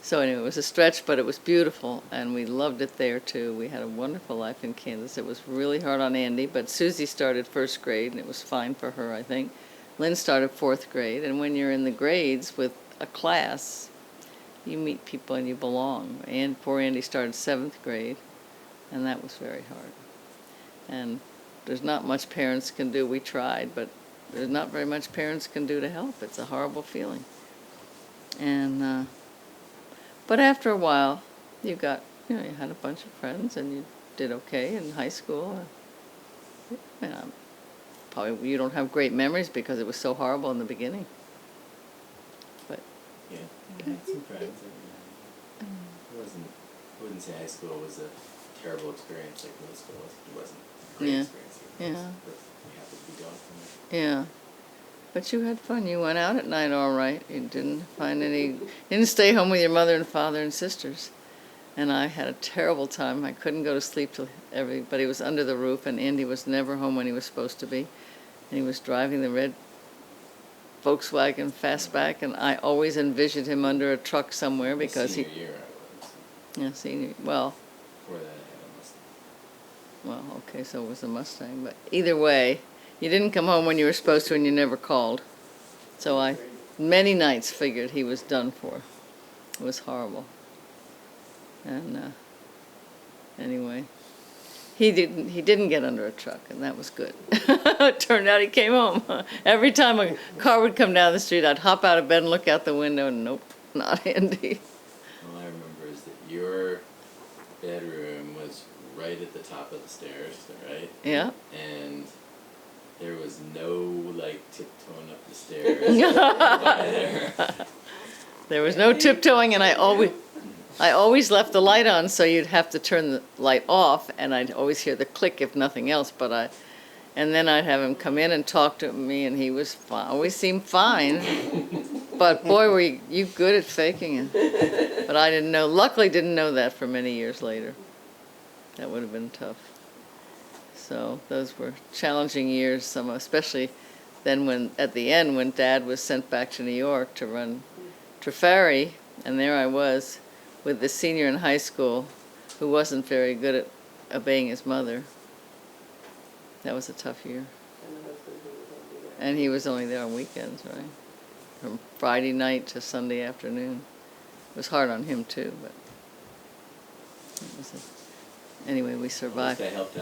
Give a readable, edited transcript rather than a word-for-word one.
So anyway, it was a stretch, but it was beautiful, and we loved it there too. We had a wonderful life in Kansas. It was really hard on Andy, but Susie started first grade, and it was fine for her, I think. Lynn started fourth grade, and when you're in the grades with a class, you meet people and you belong. And poor Andy started seventh grade, and that was very hard. And there's not much parents can do. We tried, but there's not very much parents can do to help. It's a horrible feeling. And but after a while, you had a bunch of friends, and you did okay in high school. Probably you don't have great memories because it was so horrible in the beginning. But yeah, I had some friends. I wouldn't say high school was a terrible experience like middle school was. It wasn't a great experience. Yeah. But we happened to be going from it. yeah. But you had fun. You went out at night all right. You didn't stay home with your mother and father and sisters. And I had a terrible time. I couldn't go to sleep till everybody was under the roof, and Andy was never home when he was supposed to be. And he was driving the red Volkswagen Fastback, and I always envisioned him under a truck somewhere because senior year I was. Yeah, senior. Well. Before that I had a Mustang. Well, okay, so it was a Mustang. But either way, you didn't come home when you were supposed to, and you never called. So I, many nights, figured he was done for. It was horrible. And anyway, he didn't get under a truck, and that was good. It turned out he came home. Every time a car would come down the street, I'd hop out of bed and look out the window, and nope, not Andy. All I remember is that your bedroom was right at the top of the stairs, right? Yeah. And there was no, like, tiptoeing up the stairs. There was no tiptoeing, and I always left the light on, so you'd have to turn the light off, and I'd always hear the click if nothing else. And then I'd have him come in and talk to me, and he was fine. Always seemed fine. But boy, were you good at faking it. But I didn't know. Luckily, didn't know that for many years later. That would have been tough. So those were challenging years. Especially then at the end when Dad was sent back to New York to run Trafari, and there I was with the senior in high school who wasn't very good at obeying his mother. That was a tough year. And he was only there on weekends, right? From Friday night to Sunday afternoon. It was hard on him too, but anyway, we survived. At least I helped out.